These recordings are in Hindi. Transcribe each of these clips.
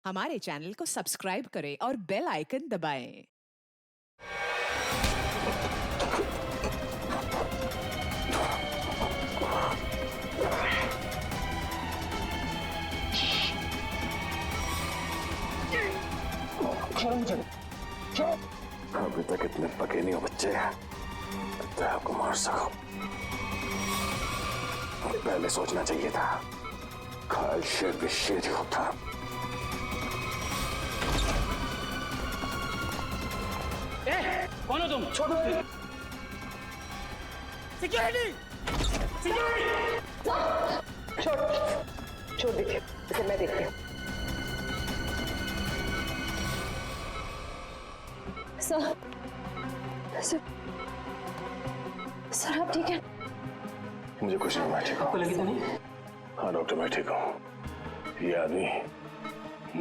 हमारे चैनल को सब्सक्राइब करें और बेल आइकन दबाएं। अभी तक इतने पके नहीं हो बच्चे, तो आपको मार सको। पहले सोचना चाहिए था, घायल शेर भी शेर ही होता। कौन हो तुम? छोड़ो। सिक्योरिटी! छोड़ दीजिए, इसे मैं देखती हूँ। सर आप ठीक है? मुझे कुछ नहीं, मैं ठीक हूँ। आपको लगी तो नहीं? हाँ डॉक्टर, मैं ठीक हूँ। ये आदमी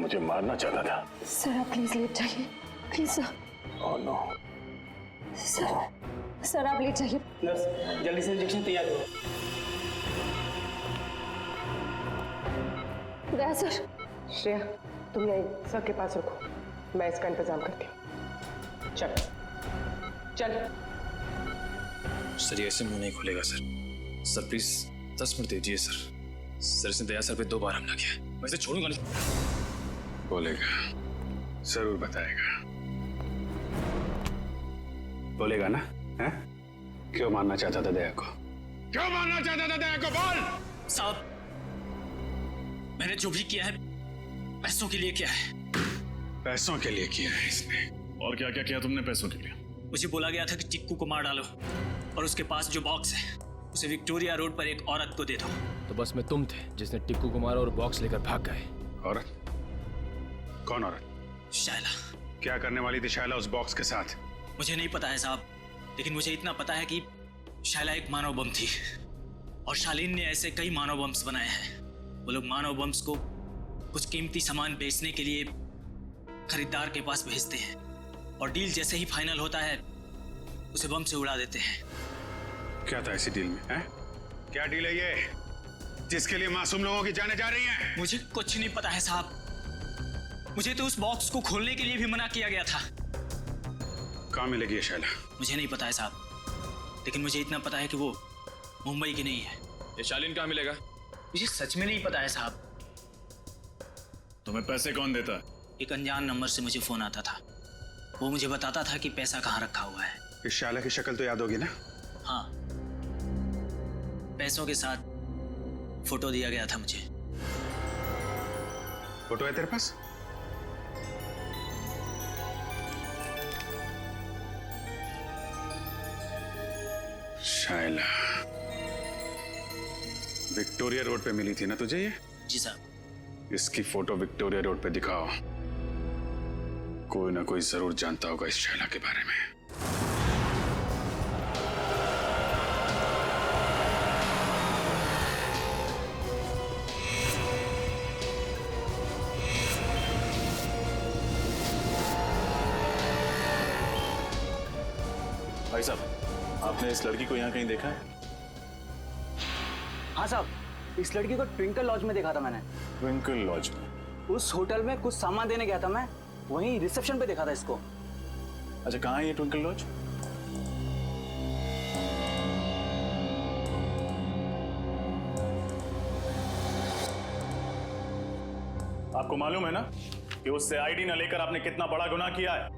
मुझे मारना चाहता था। सर आप प्लीज लेट जाइए, please sir. Oh no. Sir आप लेट जाइए। नर्स, जल्दी से इंजेक्शन तैयार करो। दया सर। श्रेया तुम यहीं सर के पास रुको, मैं इसका इंतजाम करती हूँ। चल चल। सर ये ऐसे मुंह नहीं खुलेगा सर। सर प्लीज 10 मिनट दीजिए सर। सर इसने दया सर पे 2 बार हमला किया, मैं इसे छोड़ूंगा नहीं। बोलेगा, जरूर बताएगा। बोलेगा ना? हैं? क्यों मारना चाहता था दया को? क्यों मारना चाहता था दया को? बोल। साहब, मैंने जो भी किया है पैसों के लिए किया है। पैसों के लिए किया है इसने। और क्या क्या किया तुमने पैसों के लिए? मुझे बोला गया था कि टिक्कू को मार डालो और उसके पास जो बॉक्स है उसे विक्टोरिया रोड पर एक औरत को दे दो। तो बस में तुम थे जिसने टिक्कू को मारा और बॉक्स लेकर भाग गए। औरत? कौन औरत? शायला। क्या करने वाली थी शायला उस बॉक्स के साथ? मुझे नहीं पता है साहब, लेकिन मुझे इतना पता है कि शायला एक मानव बम थी और शालीन ने ऐसे कई मानव बम्स बनाए हैं। वो लोग मानव बम्स को कुछ कीमती सामान बेचने के लिए खरीदार के पास भेजते हैं और डील जैसे ही फाइनल होता है उसे बम से उड़ा देते हैं। क्या था ऐसी डील में? हैं? क्या डील है ये जिसके लिए मासूम लोगों की जानें जा रही हैं? मुझे कुछ नहीं पता है साहब। मुझे तो उस बॉक्स को खोलने के लिए भी मना किया गया था। कहाँ मिलेगी ये शायला? मुझे नहीं पता है साहब, लेकिन मुझे इतना पता है कि वो मुंबई की नहीं है। ये शालीन कहाँ मिलेगा? मुझे सच में नहीं पता है साहब। तुम्हें पैसे कौन देता? एक अनजान नंबर से मुझे फोन आता था, वो मुझे बताता था कि पैसा कहाँ रखा हुआ है। इस शायला की शक्ल तो याद होगी ना? हाँ, पैसों के साथ फोटो दिया गया था मुझे। फोटो है तेरे पास? शायला विक्टोरिया रोड पे मिली थी ना तुझे ये? जी साहब। इसकी फोटो विक्टोरिया रोड पे दिखाओ। कोई ना कोई जरूर जानता होगा इस शायला के बारे में। भाई साहब, आपने इस लड़की को यहाँ कहीं देखा है? हाँ साहब, इस लड़की को ट्विंकल लॉज में देखा था मैंने। ट्विंकल लॉज में? उस होटल में कुछ सामान देने गया था मैं, वहीं रिसेप्शन पे देखा था इसको। अच्छा, कहाँ है ये ट्विंकल लॉज? आपको मालूम है ना कि उससे आईडी न लेकर आपने कितना बड़ा गुनाह किया है?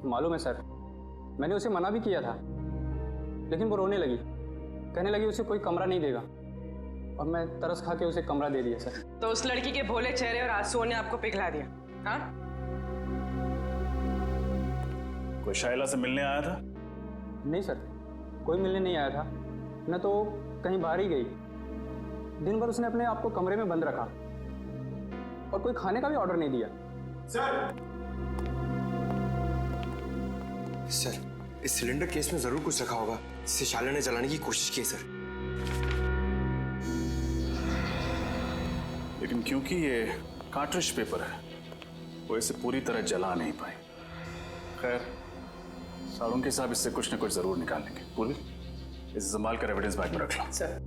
मालूम है सर, मैंने उसे मना भी किया था, लेकिन वो रोने लगी, कहने लगी उसे कोई कमरा नहीं देगा, और मैं तरस खा के उसे कमरा दे दिया सर। तो उस लड़की के भोले चेहरे और आंसुओं ने आपको पिघला दिया? हाँ? कोई शायला से मिलने आया था? नहीं सर, कोई मिलने नहीं आया था, न तो कहीं बाहर ही गई। दिन भर उसने अपने आप को कमरे में बंद रखा और कोई खाने का भी ऑर्डर नहीं दिया। सर, इस सिलेंडर केस में जरूर कुछ रखा होगा जिसे शायला ने जलाने की कोशिश की है सर। लेकिन क्योंकि ये कार्ट्रिज पेपर है, वो इसे पूरी तरह जला नहीं पाए। खैर, साड़ुंके साहब इससे कुछ न कुछ जरूर निकाल लेंगे। पूर्वी, इसे संभाल कर एविडेंस बैग में रख लो। सर।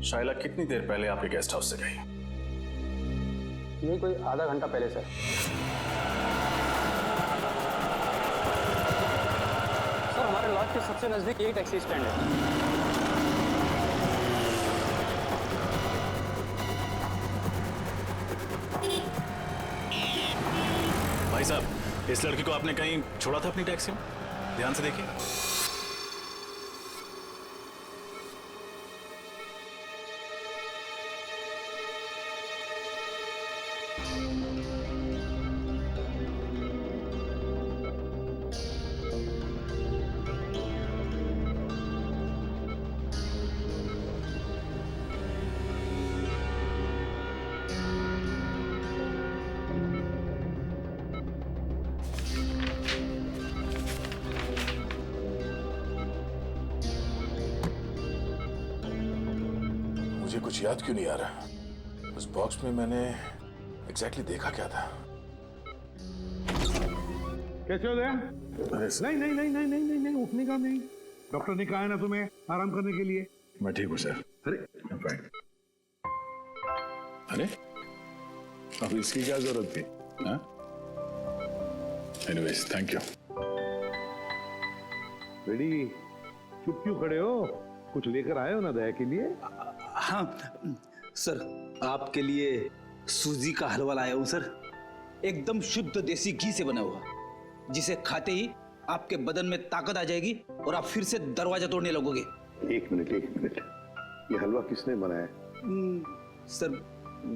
शाइला कितनी देर पहले आपके गेस्ट हाउस से गई? यही कोई आधा घंटा पहले सर। सर हमारे लॉज के सबसे नजदीक यही टैक्सी स्टैंड है। भाई साहब, इस लड़की को आपने कहीं छोड़ा था अपनी टैक्सी में? ध्यान से देखिए। मुझे कुछ याद क्यों नहीं आ रहा? उस बॉक्स में मैंने एग्जैक्टली देखा क्या था? कैसे हो गया? नहीं नहीं नहीं नहीं नहीं नहीं नहीं, उठने का नहीं। डॉक्टर ने कहा है ना तुम्हें आराम करने के लिए। मैं ठीक हूँ सर। अरे अरे अब इसकी क्या जरूरत थी? Anyways, thank you. रेडी, चुप क्यों खड़े हो? कुछ लेकर आए हो ना दया के लिए? हाँ सर, आपके लिए सूजी का हलवा लाया हूँ सर। एकदम शुद्ध देसी घी से बना हुआ, जिसे खाते ही आपके बदन में ताकत आ जाएगी और आप फिर से दरवाजा तोड़ने लगोगे। एक मिनट, ये हलवा किसने बनाया? सर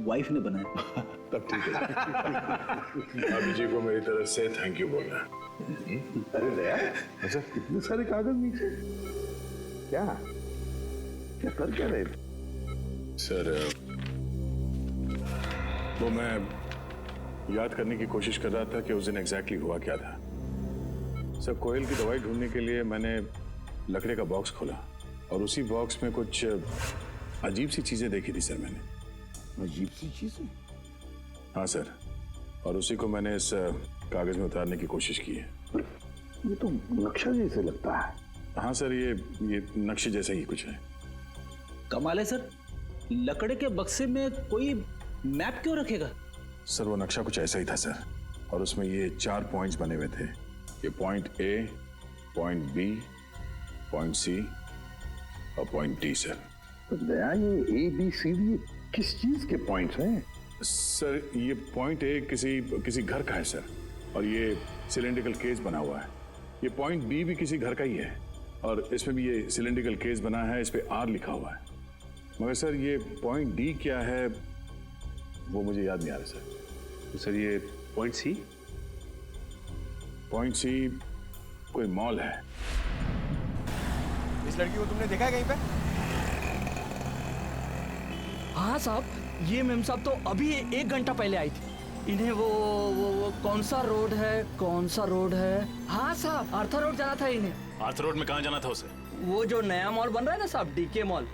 वाइफ ने बनाया। तब ठीक है। भाभी जी को मेरी तरफ से थैंक यू बोलना। अरे दया, अच्छा कितने सारे कागज नीचे? क्या कर क्या रहे? सर, वो मैं याद करने की कोशिश कर रहा था कि उस दिन एग्जैक्टली हुआ क्या था। सर, कोयल की दवाई ढूंढने के लिए मैंने लकड़े का बॉक्स खोला और उसी बॉक्स में कुछ अजीब सी चीजें देखी थी सर मैंने। अजीब सी चीजें? हाँ सर, और उसी को मैंने इस कागज में उतारने की कोशिश की है। ये तो नक्शा जैसे लगता है। हाँ सर, ये नक्शे जैसा ही कुछ है। कमाल है सर, लकड़े के बक्से में कोई मैप क्यों रखेगा? सर, वो नक्शा कुछ ऐसा ही था सर, और उसमें ये 4 पॉइंट्स बने हुए थे। ये point A, point B, point C और पॉइंट डी सर। तो दया, ये ABCD किस चीज के पॉइंट्स हैं? सर, ये पॉइंट ए किसी घर का है सर, और ये सिलेंड्रिकल केस बना हुआ है। ये पॉइंट बी भी किसी घर का ही है, और इसमें भी ये सिलेंड्रिकल केस बना है, इस पे R लिखा हुआ है। मगर सर, ये पॉइंट डी क्या है वो मुझे याद नहीं आ रहा सर। तो सर, ये पॉइंट सी? पॉइंट सी कोई मॉल है। इस लड़की को तुमने देखा है कहीं पे? हाँ साहब, ये मेम साहब तो अभी 1 घंटा पहले आई थी। इन्हें वो कौन सा रोड है? हाँ साहब, आर्थर रोड जाना था इन्हें। आर्थर रोड में कहाँ जाना था उसे? वो जो नया मॉल बन रहा है ना साहब, डीके मॉल,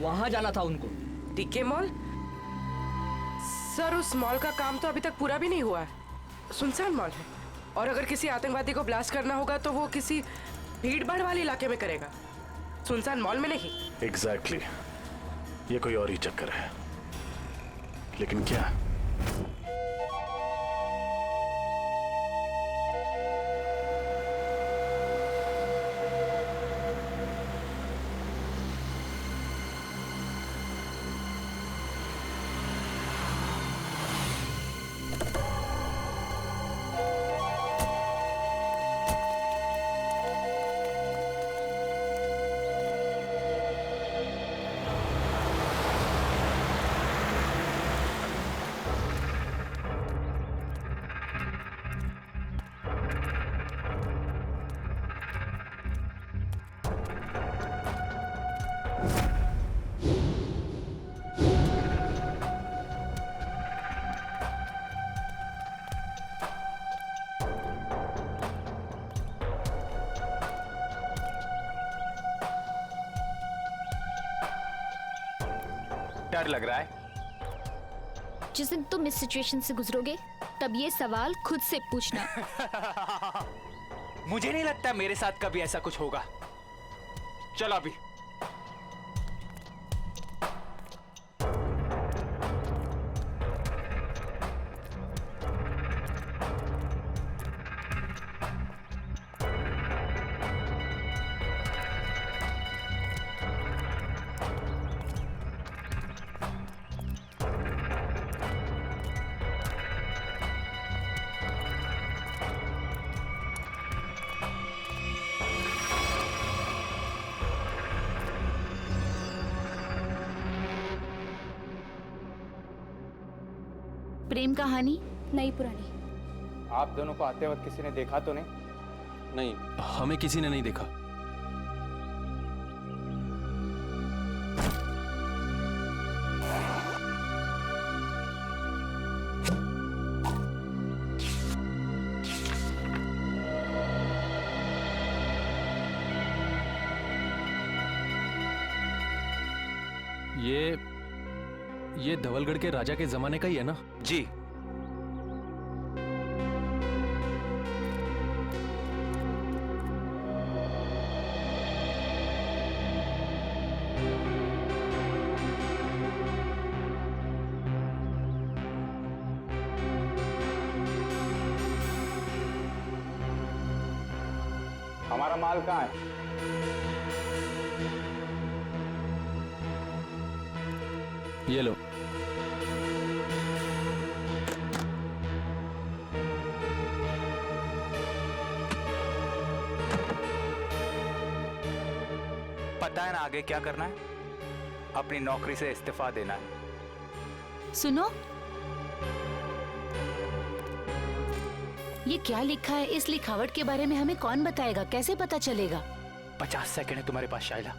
वहाँ जाना था उनको। DK mall? सर, उस मॉल का काम तो अभी तक पूरा भी नहीं हुआ है। सुनसान मॉल है, और अगर किसी आतंकवादी को ब्लास्ट करना होगा तो वो किसी भीड़ भाड़ वाले इलाके में करेगा, सुनसान मॉल में नहीं। एग्जैक्टली, ये कोई और ही चक्कर है। लेकिन क्या? डर लग रहा है। जिस दिन तुम इस सिचुएशन से गुजरोगे तब ये सवाल खुद से पूछना। मुझे नहीं लगता मेरे साथ कभी ऐसा कुछ होगा। चलो अभी। प्रेम कहानी नई पुरानी। आप दोनों को आते वक्त किसी ने देखा तो नहीं? नहीं, हमें किसी ने नहीं देखा। ये धवलगढ़ के राजा के जमाने का ही है ना? जी। हमारा माल कहाँ है? ये लो। पता है ना आगे क्या करना है? अपनी नौकरी से इस्तीफा देना है। सुनो, ये क्या लिखा है? इस लिखावट के बारे में हमें कौन बताएगा? कैसे पता चलेगा? 50 सेकंड है तुम्हारे पास शाइला,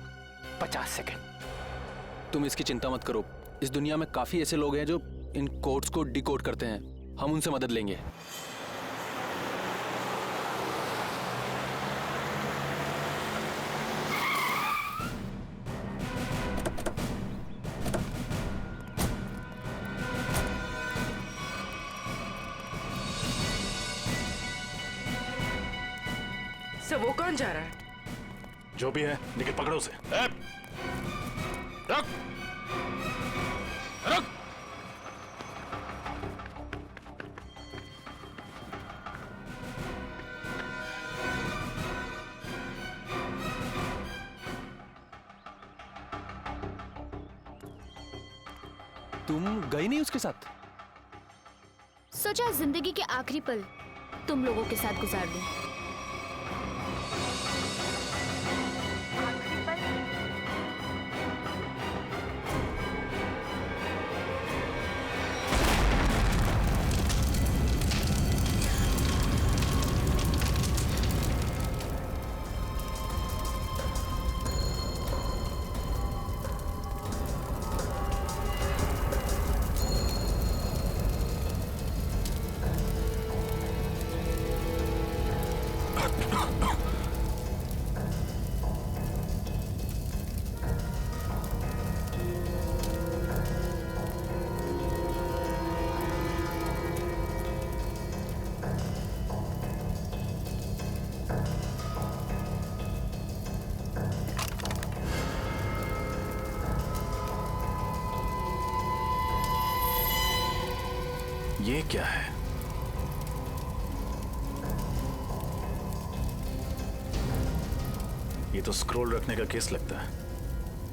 50 सेकंड। तुम इसकी चिंता मत करो। इस दुनिया में काफी ऐसे लोग हैं जो इन कोड्स को डिकोड करते हैं। हम उनसे मदद लेंगे। सर वो कौन जा रहा है? जो भी है, लेकिन पकड़ो उसे। रुक! रुक! तुम गई नहीं उसके साथ? सोचा जिंदगी के आखिरी पल तुम लोगों के साथ गुजार दूं। ये क्या है? ये तो स्क्रॉल रखने का केस लगता है।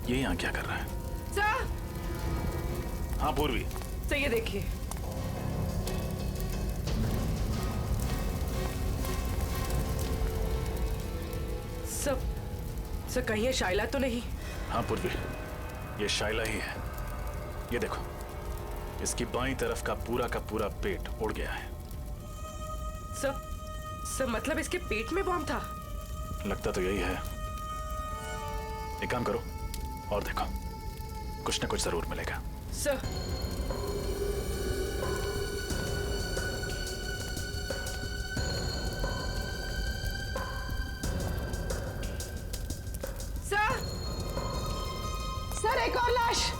ये यहाँ क्या कर रहा है? सर! हाँ पूर्वी। सर ये देखिए। सर कहीं ये शाइला तो नहीं? हाँ पूर्वी, ये शाइला ही है। ये देखो, इसकी बाईं तरफ का पूरा पेट उड़ गया है। सर मतलब इसके पेट में बॉम्ब था? लगता तो यही है। एक काम करो और देखो, कुछ ना कुछ जरूर मिलेगा। सर सर एक और लाश।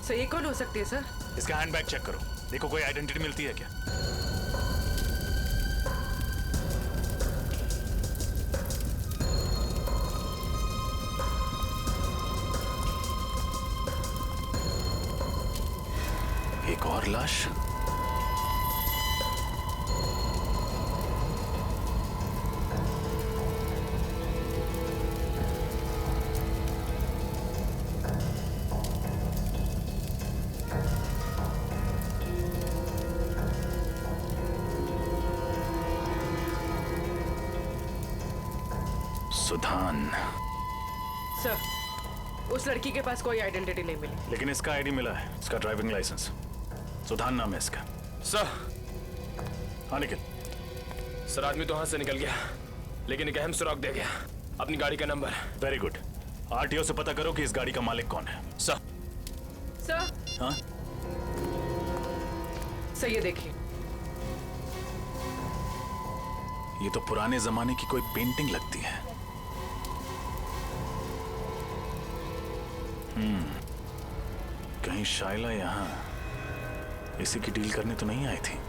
सर ये कौन हो सकती है सर? इसका हैंडबैग चेक करो, देखो कोई आइडेंटिटी मिलती है क्या। एक और लाश। सुधान। सर, उस लड़की के पास कोई आइडेंटिटी नहीं मिली। लेकिन इसका आईडी मिला है, इसका ड्राइविंग लाइसेंस। सुधान नाम है इसका। सर। हाँ निखिल। सर, आदमी तो हाथ से निकल गया, लेकिन एक अहम सुराग दे गया, अपनी गाड़ी का नंबर। Very good. आरटीओ से पता करो कि इस गाड़ी का मालिक कौन है। सर। सर। हाँ? सर, ये देखिए। ये तो पुराने जमाने की कोई पेंटिंग लगती है। कहीं शाइला यहां इसी की डील करने तो नहीं आई थी?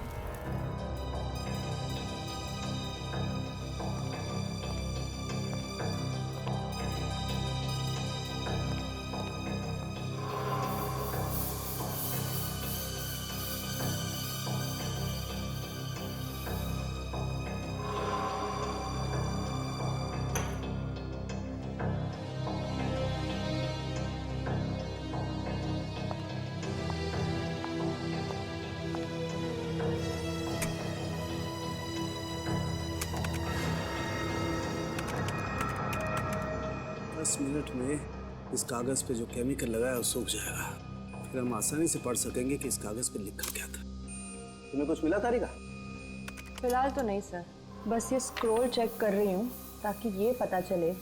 मिनट में इस कागज पे जो केमिकल लगा है वो सूख जाएगा, फिर हम आसानी से पढ़ सकेंगे कि इस कागज पे लिखा क्या था। तुम्हें कुछ मिला तारिका? फिलहाल तो नहीं सर, बस ये स्क्रॉल चेक कर रही हूँ ताकि ये पता चले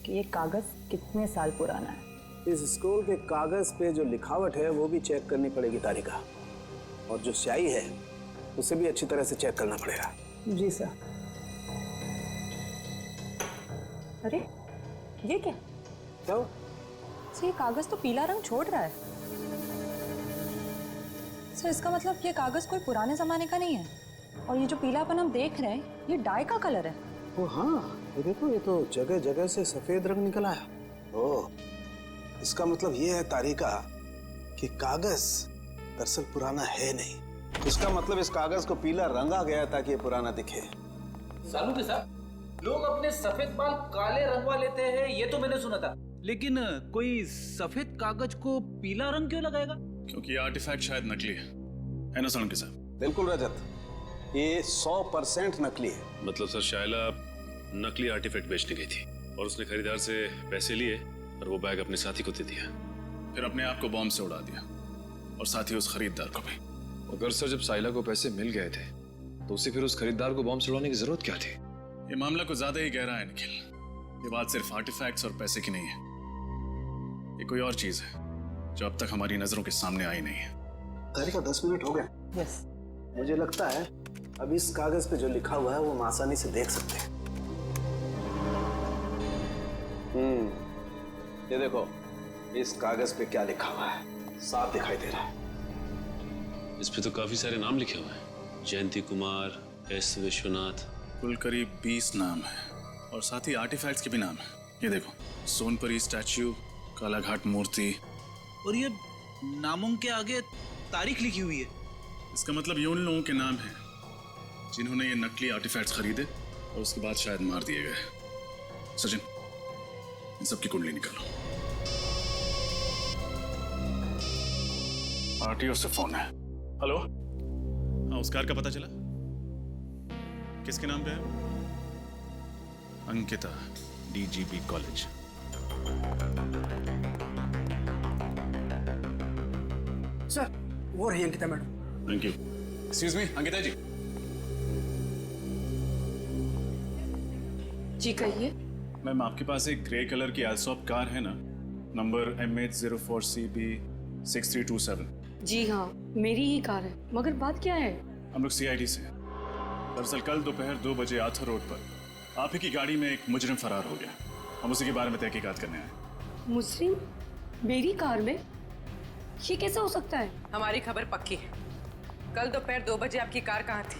कि ये कागज कितने साल पुराना है। इस स्क्रॉल के कागज पे जो लिखावट है वो भी चेक करनी पड़ेगी तारिका, और जो स्याही है उसे भी अच्छी तरह से चेक करना पड़ेगा। जी सर। अरे ये क्या? तो ये कागज तो पीला रंग छोड़ रहा है सर, इसका मतलब ये कागज कोई पुराने जमाने का नहीं है, और ये जो पीलापन हम देख रहे हैं ये डाई का कलर है। ओ हाँ, ये देखो, ये तो जगह जगह से सफेद रंग निकल आया। ओह, इसका मतलब ये है तारिका कि कागज दरअसल पुराना है नहीं। इसका मतलब इस कागज को पीला रंगा गया ताकि ये पुराना दिखे। सालू के साथ लोग अपने सफेद बाल काले रंगवा लेते हैं, ये तो मैंने सुना था, लेकिन कोई सफेद कागज को पीला रंग क्यों लगाएगा? क्योंकि ये आर्टिफैक्ट शायद नकली है ना सालू के साथ? बिल्कुल रजत, ये 100% नकली है। मतलब सर, शाइला नकली आर्टिफैक्ट बेचने गई थी और उसने खरीदार से पैसे लिए और वो बैग अपने साथी को दे दिया, फिर अपने आप को बॉम्ब से उड़ा दिया और साथ ही उस खरीदार को भी। अगर सर जब साइला को पैसे मिल गए थे तो उसे फिर उस खरीदार को बॉम्ब से उड़ाने की जरूरत क्या थी? ये मामला कुछ ज्यादा ही गहरा है निखिल। ये बात सिर्फ आर्टिफैक्ट्स और पैसे की नहीं है, ये कोई और चीज है जो अब तक हमारी नजरों के सामने आई नहीं है। तारिका 10 मिनट हो गए। यस। मुझे लगता है अब इस कागज पे जो लिखा हुआ है वो हम आसानी से देख सकते हैं। ये देखो, इस कागज पे क्या लिखा हुआ है, साफ दिखाई दे रहा है। इस पे तो काफी सारे नाम लिखे हुए हैं, जयंती कुमार, एस विश्वनाथ, कुल करीब 20 नाम है और साथ ही आर्टिफैक्ट्स के भी नाम है। ये देखो, सोनपरी स्टैच्यू, कालाघाट मूर्ति, और ये नामों के आगे तारीख लिखी हुई है। इसका मतलब ये उन लोगों के नाम हैं जिन्होंने ये नकली आर्टिफैक्ट्स खरीदे और उसके बाद शायद मार दिए गए। सचिन, इन सबकी कुंडली निकालो। आरटीओ से फोन है। हेलो, हाँ, उस कार का पता चला? किसके नाम पे है? Ankita, DGP college. सर, वो रही Ankita madam. Thank you. Excuse me, Ankita ji. जी कहिए। मैम, आपके पास एक ग्रे कलर की एल्सॉप कार है ना, नंबर MH04CB6327? जी हाँ, मेरी ही कार है, मगर बात क्या है? हम लोग सीआईडी से हैं। दरअसल कल दोपहर 2 बजे आर्थर रोड पर आप ही की गाड़ी में एक मुजरिम फरार हो गया। हम उसी के बारे में तहकीकात करने आए। मुजरिम मेरी कार में? ये कैसा हो सकता है? हमारी खबर पक्की है। कल दोपहर 2 बजे आपकी कार कहाँ थी?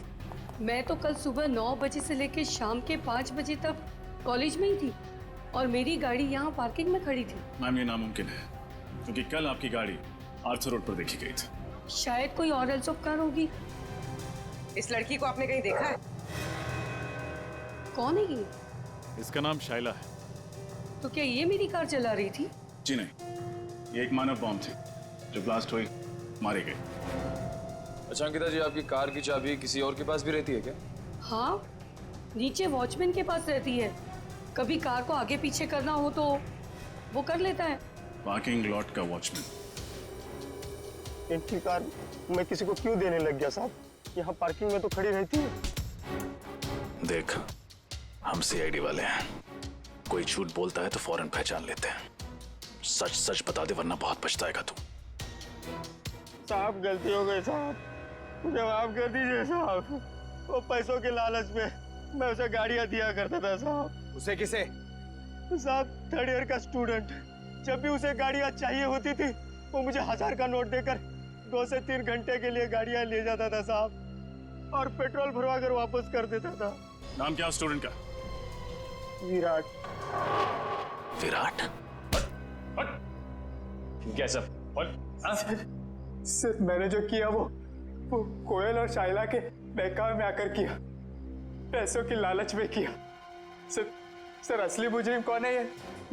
मैं तो कल सुबह 9 बजे से लेकर शाम के 5 बजे तक कॉलेज में ही थी और मेरी गाड़ी यहाँ पार्किंग में खड़ी थी। मैम, ये नामुमकिन है क्योंकि कल आपकी गाड़ी आर्थर रोड पर देखी गई थी। शायद कोई और एल्सॉप कार होगी। इस लड़की को आपने कहीं देखा है? कौन है ये? इसका नाम शाइला है। तो क्या ये मेरी कार चला रही थी? जी नहीं, ये एक मानव बॉम्ब थी जो ब्लास्ट हुई, मारी गई। अच्छा अंकिता जी, आपकी कार की चाबी किसी और के पास भी रहती है क्या? हाँ, नीचे वॉचमैन के पास रहती है। कभी कार को आगे पीछे करना हो तो वो कर लेता है। पार्किंग लॉट का वॉचमैन। इनकी कार मैं किसी को क्यों देने लग गया साहब? यहाँ पार्किंग में तो खड़ी रहती है। देख, हम सीआईडी वाले हैं, कोई झूठ बोलता है तो फौरन पहचान लेते हैं। सच सच बता दे वरना बहुत पछताएगा तू। साहब गलती हो गई साहब, मुझे माफ कर दीजिए साहब। वो पैसों के लालच में मैं उसे गाड़ियां दिया करता था साहब। उसे किसे? साहब 3rd ईयर का स्टूडेंट। जब भी उसे गाड़ियां चाहिए होती थी वो मुझे 1000 का नोट देकर 2 से 3 घंटे के लिए गाड़ियां ले जाता था साहब, और पेट्रोल भरवा कर वापस कर देता था। नाम क्या स्टूडेंट का? विराट। विराट? कैसा? सर मैंने जो किया वो कोयल और शाइला के बहकावे में आकर किया, पैसों की लालच में किया। सर असली मुजरिम कौन है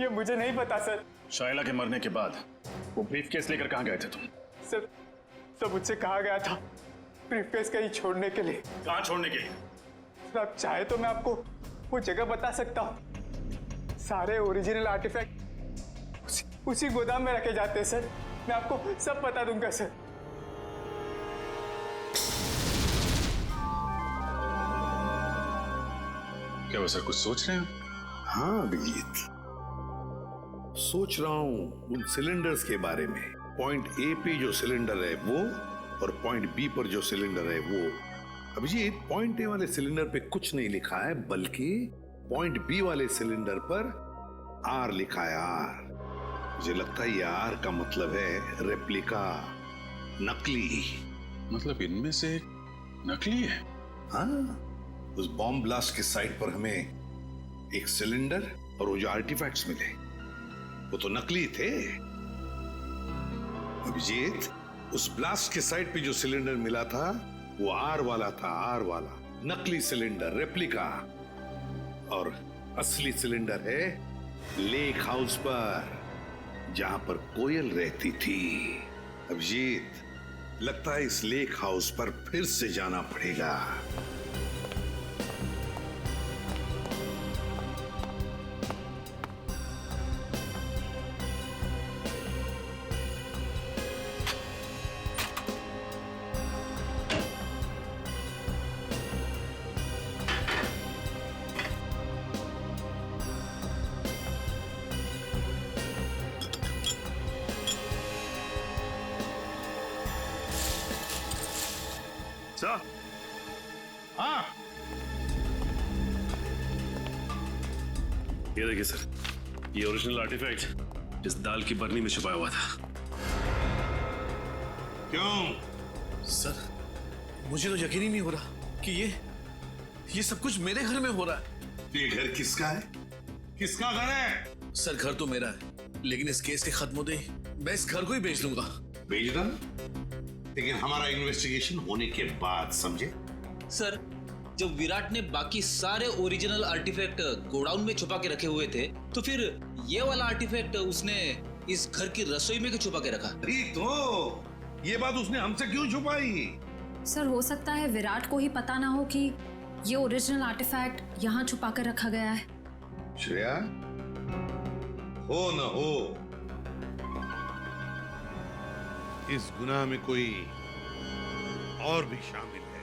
ये मुझे नहीं पता सर। शाइला के मरने के बाद वो ब्रीफकेस लेकर कहाँ गए थे तुम? सर मुझसे कहा गया था ब्रीफकेस कहीं छोड़ने के लिए। कहाँ छोड़ने के लिए? सर आप चाहे तो मैं आपको वो जगह बता सकता हूँ। सारे ओरिजिनल आर्टिफैक्ट उसी गोदाम में रखे जाते हैं सर। मैं आपको सब बता दूंगा सर। क्या वो सर कुछ सोच रहे हैं? हाँ अभिजीत, सोच रहा हूं उन सिलेंडर्स के बारे में। पॉइंट ए पे जो सिलेंडर है वो, और पॉइंट बी पर जो सिलेंडर है वो। अभिजीत, पॉइंट ए वाले सिलेंडर पे कुछ नहीं लिखा है, बल्कि पॉइंट बी वाले सिलेंडर पर आर लिखा है, आर। मुझे लगता है ये आर का मतलब है रेप्लिका, नकली। मतलब इनमें से नकली है? हाँ, उस बॉम्ब ब्लास्ट के साइट पर हमें एक सिलेंडर और वो जो आर्टिफैक्ट्स मिले वो तो नकली थे। अभिजीत, उस ब्लास्ट के साइट पे जो सिलेंडर मिला था वो आर वाला था, आर वाला नकली सिलेंडर, रेप्लिका। और असली सिलेंडर है लेक हाउस पर, जहां पर कोयल रहती थी। अभिजीत, लगता है इस लेक हाउस पर फिर से जाना पड़ेगा। सर, हाँ, ये देखिए सर, ये ओरिजिनल आर्टिफैक्ट जिस दाल की बरनी में छुपाया हुआ था। क्यों? सर, मुझे तो यकीन ही नहीं हो रहा कि ये सब कुछ मेरे घर में हो रहा है। ये घर किसका है? किसका घर है? सर, घर तो मेरा है, लेकिन इस केस के खत्म होते ही मैं इस घर को ही बेच दूंगा। बेच दो, लेकिन हमारा इन्वेस्टिगेशन होने के बाद, समझे? सर, जब विराट ने बाकी सारे ओरिजिनल आर्टिफैक्ट गोडाउन में छुपा के रखे हुए थे, तो फिर ये वाला आर्टिफैक्ट उसने इस घर की रसोई में क्यों छुपा के रखा? तो ये बात उसने हमसे क्यों छुपाई? सर, हो सकता है विराट को ही पता ना हो कि ये ओरिजिनल आर्टिफैक्ट यहाँ छुपा कर रखा गया है। श्रेया, हो न हो, इस गुनाह में कोई और भी शामिल है।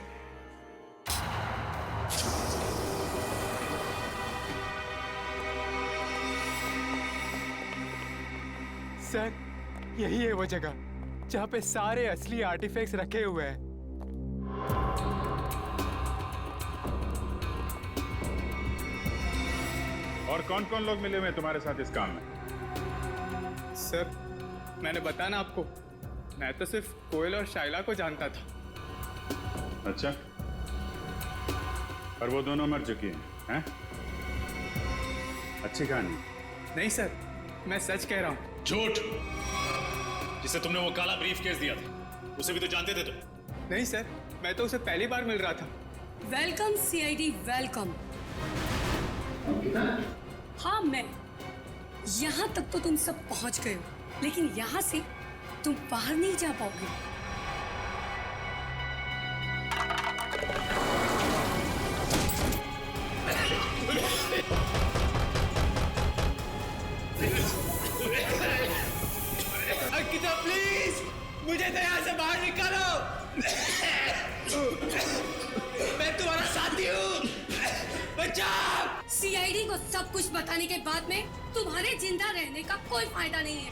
सर, यही है वो जगह जहाँ पे सारे असली आर्टिफैक्ट्स रखे हुए हैं। और कौन कौन लोग मिले हुए हैं तुम्हारे साथ इस काम में? सर, मैंने बताया ना आपको, मैं तो सिर्फ कोयल और शाइला को जानता था। अच्छा, और वो दोनों मर चुकी हैं? अच्छी कहानी। नहीं सर, मैं सच कह रहा हूँ। झूठ! जिसे तुमने वो काला ब्रीफ केस दिया था, उसे भी तो जानते थे तुम? नहीं सर, मैं तो उसे पहली बार मिल रहा था। Welcome CID, welcome. हाँ, मैं यहाँ तक तो तुम सब पहुँच गए हो, लेकिन यहाँ से तुम बाहर नहीं जा पाओगे। सीआईडी को सब कुछ बताने के बाद में तुम्हारे जिंदा रहने का कोई फायदा नहीं है।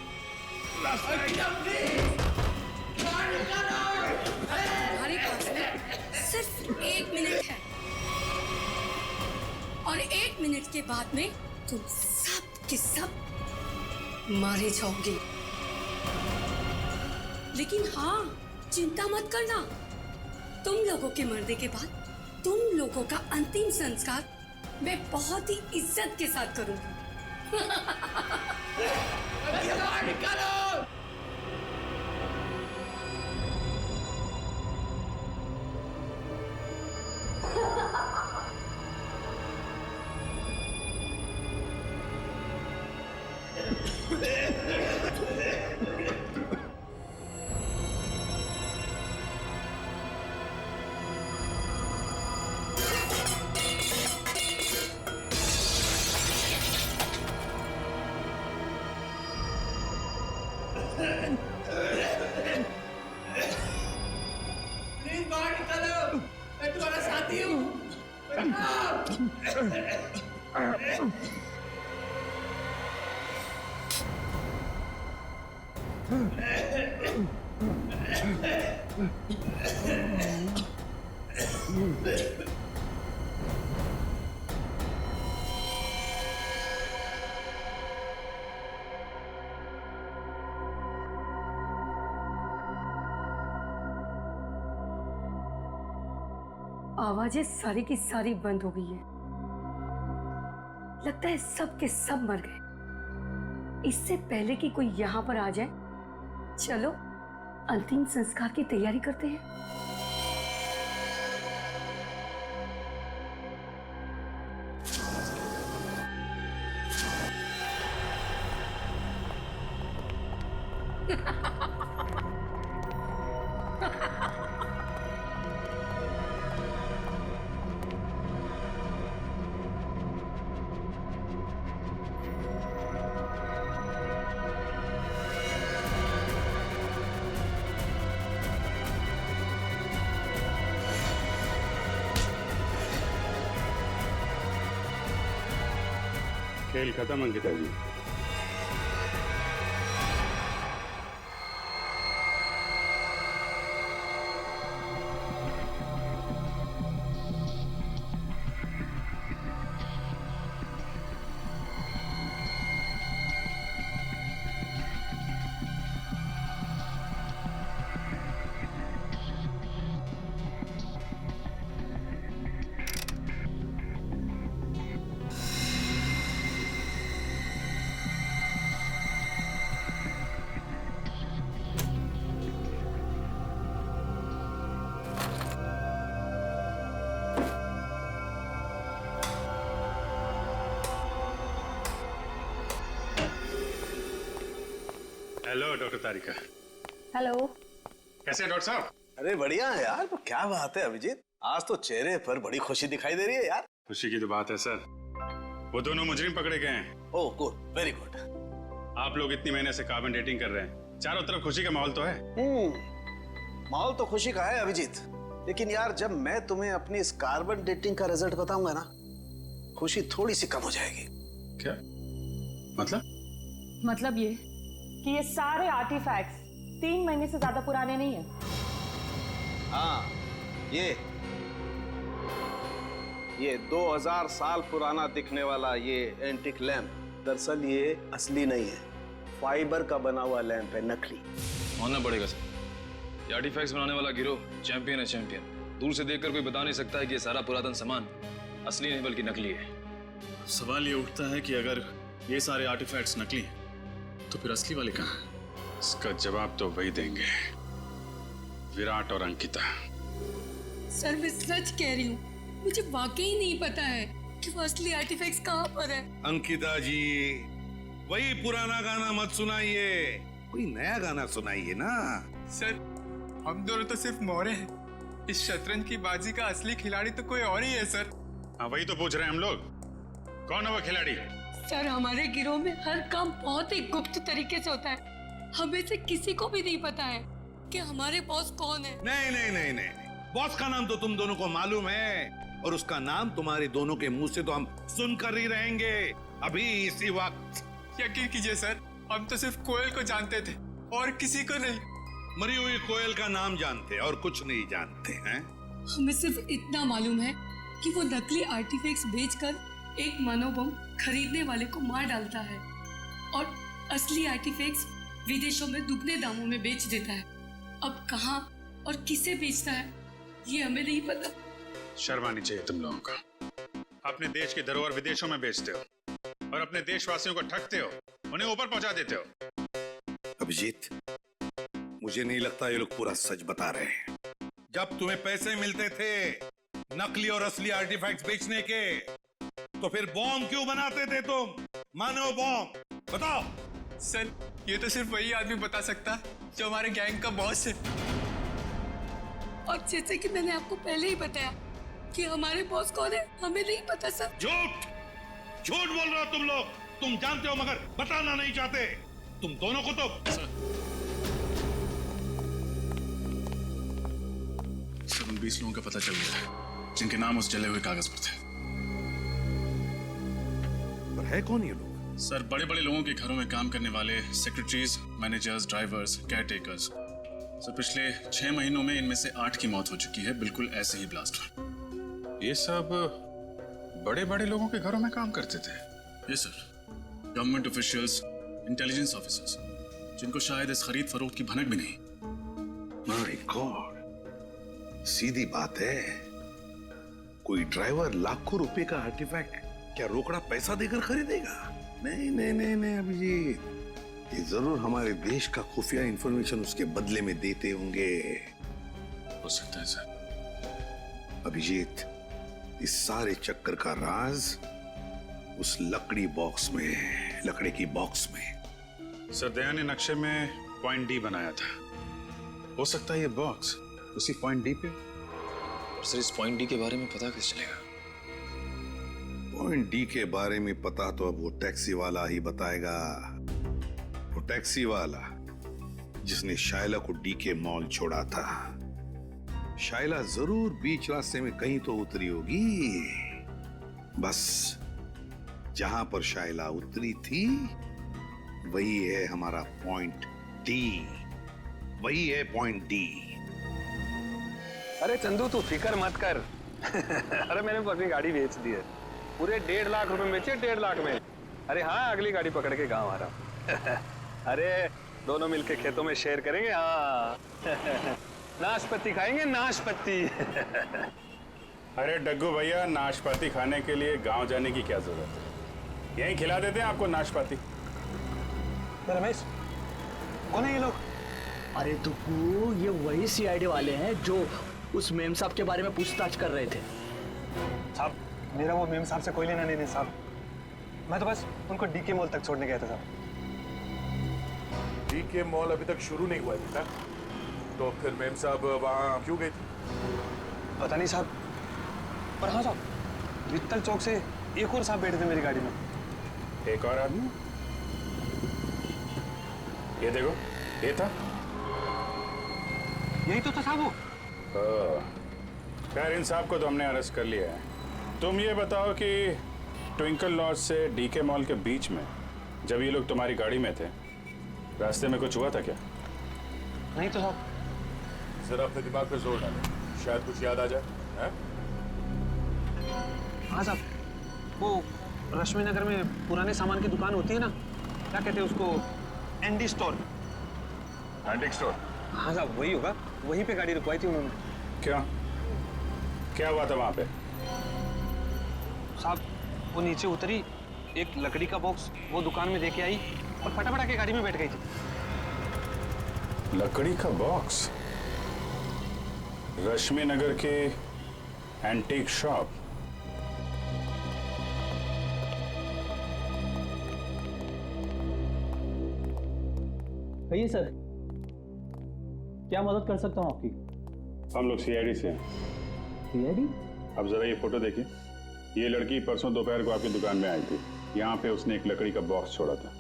तुम्हारे पास में सिर्फ 1 मिनट है और 1 मिनट के बाद में तुम सब के सब मारे जाओगे। लेकिन हाँ, चिंता मत करना, तुम लोगों के मरने के बाद तुम लोगों का अंतिम संस्कार मैं बहुत ही इज्जत के साथ करूंगी। प्लीज बाहर निकलो, मैं तुम्हारा साथी हूँ। आवाजें सारी की सारी बंद हो गई है। लगता है सब के सब मर गए। इससे पहले कि कोई यहाँ पर आ जाए, चलो अंतिम संस्कार की तैयारी करते हैं। खेल खत्म अंकिता जी। हेलो डॉक्टर तारिका। हेलो। कैसे हैं डॉक्टर साहब? अरे बढ़िया है यार। तो क्या बात है अभिजीत, आज तो चेहरे पर बड़ी खुशी दिखाई दे रही है यार। खुशी की तो बात है सर, वो दोनों मुजरिम पकड़े गए हैं। Oh good, very good. आप लोग इतनी महीने से कार्बन डेटिंग कर रहे हैं, चारों तरफ खुशी का माहौल तो है। माहौल तो खुशी का है अभिजीत, लेकिन यार जब मैं तुम्हें अपनी इस कार्बन डेटिंग का रिजल्ट बताऊंगा ना, खुशी थोड़ी सी कम हो जाएगी। क्या मतलब? मतलब ये कि ये सारे आर्टिफैक्ट्स 3 महीने से ज्यादा पुराने नहीं है। हाँ, ये 2000 साल पुराना दिखने वाला ये एंटिक लैंप दरअसल ये असली नहीं है, फाइबर का बना हुआ लैंप है, नकली। मानना पड़ेगा सर, ये आर्टिफैक्ट्स बनाने वाला गिरोह चैंपियन है, चैंपियन। दूर से देखकर कोई बता नहीं सकता है कि ये सारा पुरातन सामान असली नहीं बल्कि नकली है। सवाल ये उठता है कि अगर ये सारे आर्टिफैक्ट्स नकली हैं तो फिर असली वाले कहाँ हैं? इसका जवाब तो वही देंगे, विराट और अंकिता। सर मैं सच कह रही हूँ, मुझे वाकई नहीं पता है कि वो असली आर्टिफैक्ट्स कहाँ पर है। अंकिता जी, वही पुराना गाना मत सुनाइए, कोई नया गाना सुनाइए ना। सर हम दोनों तो सिर्फ मोहरे हैं, इस शतरंज की बाजी का असली खिलाड़ी तो कोई और ही है सर। हाँ वही तो पूछ रहे हैं हम लोग, कौन है वो खिलाड़ी? सर हमारे गिरोह में हर काम बहुत ही गुप्त तरीके से होता है, हमें से किसी को भी नहीं पता है कि हमारे बॉस कौन है। नहीं नहीं नहीं नहीं, बॉस का नाम तो तुम दोनों को मालूम है, और उसका नाम तुम्हारे दोनों के मुंह से तो हम सुनकर ही रहेंगे अभी इसी वक्त। यकीन कीजिए सर, हम तो सिर्फ कोयल को जानते थे और किसी को नहीं। मरी हुई कोयल का नाम जानते और कुछ नहीं जानते हैं। हमें सिर्फ इतना मालूम है कि वो नकली आर्टिफैक्ट्स बेचकर एक मनोबम खरीदने वाले को मार डालता है और असली आर्टिफैक्ट्स विदेशों में दुगने दामों में बेच देता है। अब कहाँ और किसे बेचता है ये हमें नहीं पता। शर्म आनी चाहिए तुम लोगों का। अपने देश की धरोहर विदेशों में बेचते हो और अपने देशवासियों को ठगते हो, उन्हें ऊपर पहुंचा देते हो। अभिजीत, मुझे नहीं लगता ये लोग पूरा सच बता रहे हैं। जब तुम्हें पैसे मिलते थे नकली और असली आर्टिफैक्ट्स बेचने के, तो फिर बॉम्ब क्यों बनाते थे तुम? मानव बॉम्ब, बताओ। सर, ये तो सिर्फ वही आदमी बता सकता जो हमारे गैंग का बॉस है। और जैसे कि मैंने आपको पहले ही बताया कि हमारे बॉस कौन है हमें नहीं पता सर। झूठ झूठ बोल रहे हो तुम लोग। तुम जानते हो मगर बताना नहीं चाहते। तुम दोनों को तो सर, उन 20 लोगों का पता चल गया है जिनके नाम उस जले हुए कागज पर थे। पर है कौन ये लोग? सर, बड़े बड़े लोगों के घरों में काम करने वाले secretaries, managers, drivers, caretakers. Sir, पिछले 6 महीनों में इनमें से 8 की मौत हो चुकी है, बिल्कुल ऐसे ही ब्लास्ट हुआ। ये सब बड़े बड़े लोगों के घरों में काम करते थे? Yes sir, government officials, intelligence officers, जिनको शायद इस खरीद फरोख्त की भनक भी नहीं। माय गॉड, सीधी बात है। कोई ड्राइवर लाखों रुपए का आर्टिफैक्ट क्या रोकड़ा पैसा देकर खरीदेगा? नहीं नहीं नहीं नहीं अभिजीत, ये जरूर हमारे देश का खुफिया इंफॉर्मेशन उसके बदले में देते होंगे। हो सकता है सर। अभिजीत, इस सारे चक्कर का राज उस लकड़ी बॉक्स में है, लकड़ी की बॉक्स में। सर, दया ने नक्शे में पॉइंट डी बनाया था। हो सकता है ये बॉक्स उसी पॉइंट डी पे। और सर, इस पॉइंट डी के बारे में पता कैसे चलेगा? पॉइंट डी के बारे में पता तो अब वो टैक्सी वाला ही बताएगा। वो टैक्सी वाला जिसने शाइला को डी के मॉल छोड़ा था। शाइला जरूर बीच रास्ते में कहीं तो उतरी होगी। बस जहां पर शाइला उतरी थी वही है हमारा पॉइंट डी। वही है पॉइंट डी। अरे चंदू, तू फिक्र मत कर। अरे मैंने अपनी गाड़ी बेच दी है, पूरे 1.5 लाख रुपए में बेचे, 1.5 लाख में। अरे हाँ, अगली गाड़ी पकड़ के गांव आ रहा हूँ। अरे दोनों मिलके खेतों में शेयर करेंगे। हाँ नाशपाती खाएंगे, नाशपाती। अरे डग्गू भैया, नाशपाती खाने के लिए गांव जाने की क्या जरूरत है? यहीं खिला देते हैं आपको नाशपाती। रमेश, कौन है ये लोग? अरे तुक्कू, ये वही सीआईडी वाले हैं जो उस मेम साहब के बारे में पूछताछ कर रहे थे। साहब, मेरा वो मेम साहब से कोई लेना नहीं साहब। मैं तो बस उनको डीके मॉल तक छोड़ने गया था साहब। डीके मॉल अभी तक शुरू नहीं हुआ था, तो फिर मेम साहब वहाँ क्यों गए थे? पता नहीं साहब, पर हाँ साहब, वित्तल चौक से एक और साहब बैठे थे मेरी गाड़ी में। एक और आदमी? ये देखो, ये था। यही तो था साहब वो। खैर, इन साहब को तो हमने अरेस्ट कर लिया है। तुम ये बताओ कि ट्विंकल लॉज से डीके मॉल के बीच में जब ये लोग तुम्हारी गाड़ी में थे, रास्ते में कुछ हुआ था क्या? नहीं तो साहब। जरा अपने दिमाग पे जोर डालो, शायद कुछ याद आ जाए। हाँ साहब, वो रश्मि नगर में पुराने सामान की दुकान होती है ना, क्या कहते हैं उसको, एंडी स्टोर। Antique store? हाँ साहब, वही होगा। वहीं पे गाड़ी रुकवाई थी उन्होंने। क्या हुआ था वहां पे? साहब, वो नीचे उतरी, एक लकड़ी का बॉक्स वो दुकान में देके आई और फटाफट आके गाड़ी में बैठ गई थी। लकड़ी का बॉक्स? रश्मि नगर के एंटीक शॉप? कहिए सर, क्या मदद कर सकता हूँ आपकी? हम लोग सीआईडी से हैं। सीआईडी? अब जरा ये फोटो देखिए। ये लड़की परसों दोपहर को आपकी दुकान में आई थी। यहाँ पे उसने एक लकड़ी का बॉक्स छोड़ा था।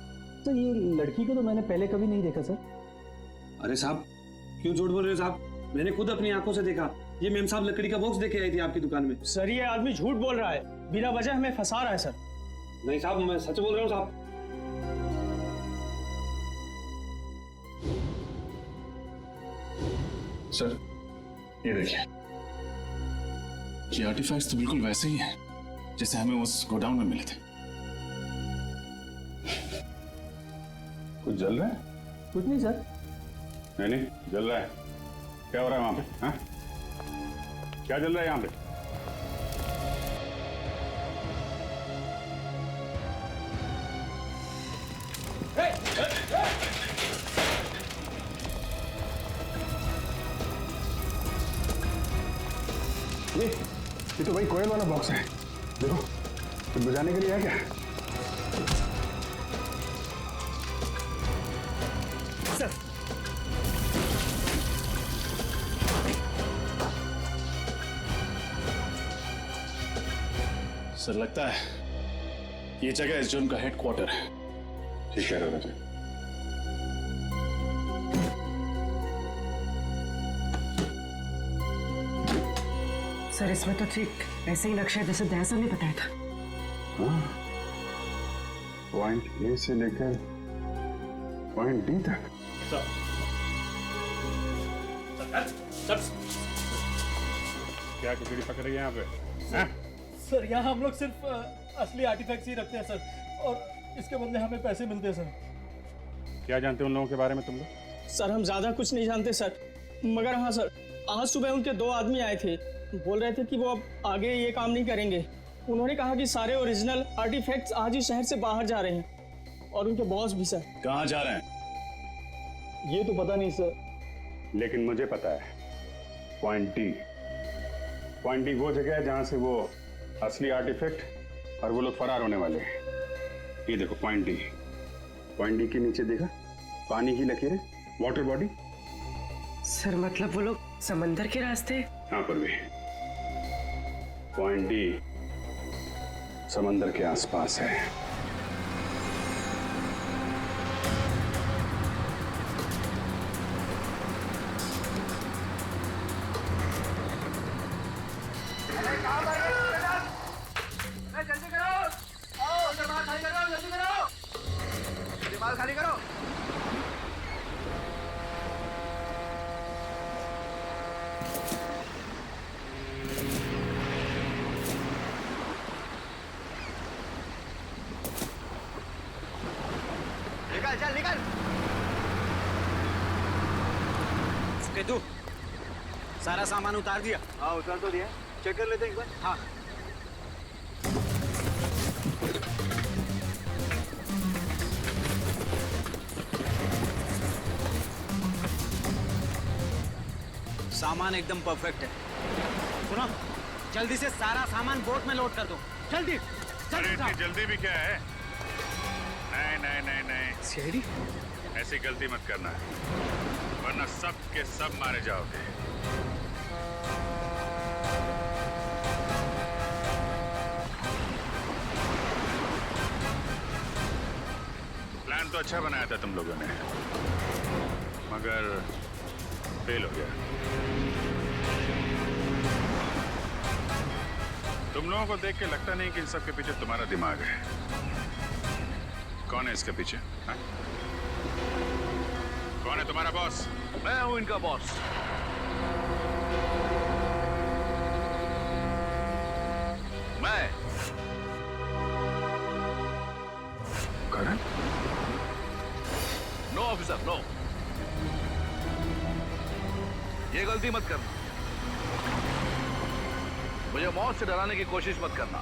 तो ये लड़की को तो मैंने पहले कभी नहीं देखा सर। अरे साहब, क्यों झूठ बोल रहे हो साहब? मैंने खुद अपनी आंखों से देखा ये मेम साहब लकड़ी का बॉक्स देके आई थी आपकी दुकान में। सर ये आदमी झूठ बोल रहा है, बिना वजह हमें फंसा रहा है सर। नहीं साहब, मैं सच बोल रहा हूँ साहब। सर ये देखिए, ये आर्टिफैक्ट्स तो बिल्कुल वैसे ही हैं जैसे हमें उस गोडाउन में मिले थे। कुछ जल रहा है? कुछ नहीं सर। नहीं जल रहा है। क्या हो रहा है वहां पे? हाँ? क्या जल रहा है यहाँ पे? ये तो वही कोयल वाला बॉक्स है। देखो, कुछ बजाने के लिए है क्या? सर सर लगता है ये जगह इस जुर्म का हेडक्वार्टर है। ठीक कह रहे हो राजा। सर इसमें तो ठीक ऐसे ही नक्शा जैसे दहसन ने बताया था। पॉइंट ए से लेकर पॉइंट डी तक। क्या खिचड़ी पक रही है यहाँ पे? हाँ? सर यहाँ हम लोग सिर्फ असली आर्टिफैक्ट्स ही रखते हैं सर, और इसके बदले हमें पैसे मिलते हैं सर। क्या जानते हो उन लोगों के बारे में तुम लोग? सर हम ज्यादा कुछ नहीं जानते सर, मगर हाँ सर, आज सुबह उनके 2 आदमी आए थे, बोल रहे थे कि वो अब आगे ये काम नहीं करेंगे। उन्होंने कहा कि सारे ओरिजिनल आर्टिफैक्ट्स आज ही शहर से बाहर जा रहे हैं, और उनके बॉस भी सर। कहाँ जा रहे हैं? ये तो पता नहीं सर। लेकिन मुझे पता है, पॉइंट डी। पॉइंट डी वो जगह है जहां से वो असली आर्टिफैक्ट और वो लोग फरार होने वाले हैं। ये देखो पॉइंट डी। पॉइंट डी के नीचे देखा पानी की लकीरें, वाटर बॉडी। सर मतलब वो लोग समंदर के रास्ते? हाँ पर भी पॉइंट डी समंदर के आसपास है। जल्दी करो, आओ दिमाग खाली करो, जल्दी करो, दिमाग खाली करो। निकल चल निकल। तू सारा सामान उतार दिया? हाँ उतार तो दिया, चेक कर लेते हैं एक बार। हाँ सामान एकदम परफेक्ट है। सुनो, जल्दी से सारा सामान बोट में लोड कर दो, जल्दी। अरे इतनी जल्दी भी क्या है? नहीं नहीं नहीं नहीं, सीआईडी ऐसी गलती मत करना, वरना सब के सब मारे जाओगे। प्लान तो अच्छा बनाया था तुम लोगों ने, मगर फेल हो गया। तुम लोगों को देख के लगता नहीं कि इन सब के पीछे तुम्हारा दिमाग है। कौन है इसके पीछे? हा? कौन है तुम्हारा बॉस? मैं हूं इनका बॉस। मैं करण? नो ऑफिसर नो, ये गलती मत करना। मुझे मौत से डराने की कोशिश मत करना,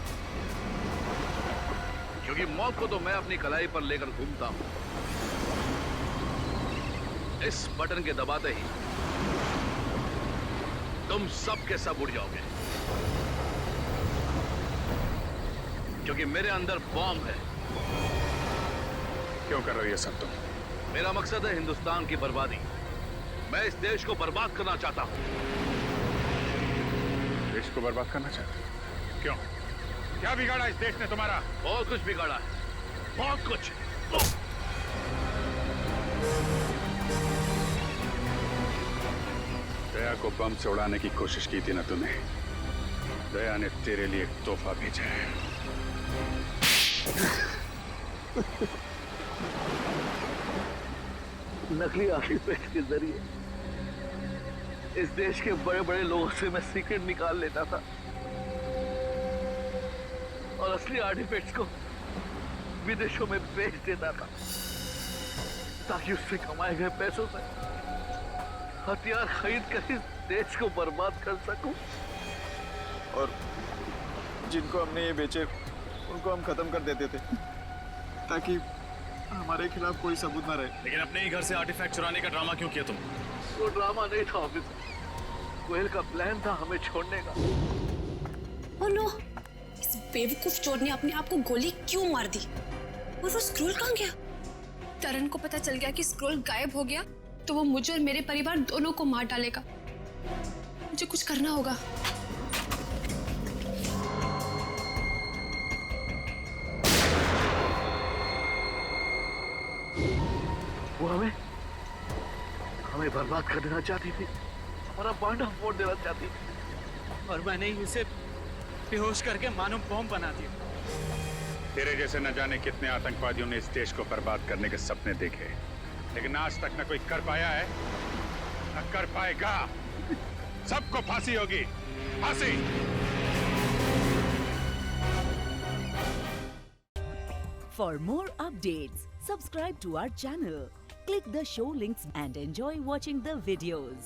क्योंकि मौत को तो मैं अपनी कलाई पर लेकर घूमता हूं। इस बटन के दबाते ही तुम सब के सब उड़ जाओगे, क्योंकि मेरे अंदर बॉम्ब है। क्यों कर रही है सब तुम? मेरा मकसद है हिंदुस्तान की बर्बादी। मैं इस देश को बर्बाद करना चाहता हूं। देश को बर्बाद करना चाहते हो? क्यों? क्या बिगाड़ा इस देश ने तुम्हारा? बहुत कुछ बिगाड़ा है, बहुत कुछ। दया को बम से उड़ाने की कोशिश की थी ना तूने? दया ने तेरे लिए एक तोहफा भेजा है। नकली आर्टिफैक्ट के जरिए इस देश के बड़े बड़े लोगों से मैं सीक्रेट निकाल लेता था और असली आर्टिफैक्ट्स को विदेशों में बेच देता था ताकि उससे कमाए गए पैसों से हथियार खरीद कर इस देश को बर्बाद कर सकूं। और जिनको हमने ये बेचे उनको हम खत्म कर देते थे ताकि हमारे खिलाफ कोई सबूत ना रहे। लेकिन अपने ही घर से आर्टिफैक्ट चुराने का ड्रामा क्यों किया तुम? वो ड्रामा नहीं था ऑफिसर, कोयल का प्लान था हमें छोड़ने का। ओह नो, इस बेवकूफ चोर ने अपने आप को गोली क्यों मार दी? और वो स्क्रोल कहाँ गया? तरन को पता चल गया कि स्क्रोल गायब हो गया तो वो मुझे और मेरे परिवार दोनों को मार डालेगा। मुझे कुछ करना होगा। वो हमें बर्बाद कर देना चाहती थी, हमारा बांधा फोड़ देना चाहती थी और मैंने ही उसे बेहोश करके मानव बॉम्ब बना दिया। तेरे जैसे न जाने कितने आतंकवादियोंने इस देश को बर्बाद करने के सपने देखे, लेकिन आज तक न कोई कर पाया है न कर पाएगा। सबको फांसी होगी, फांसी। For more updates, subscribe to our channel, click the show links and enjoy watching the videos.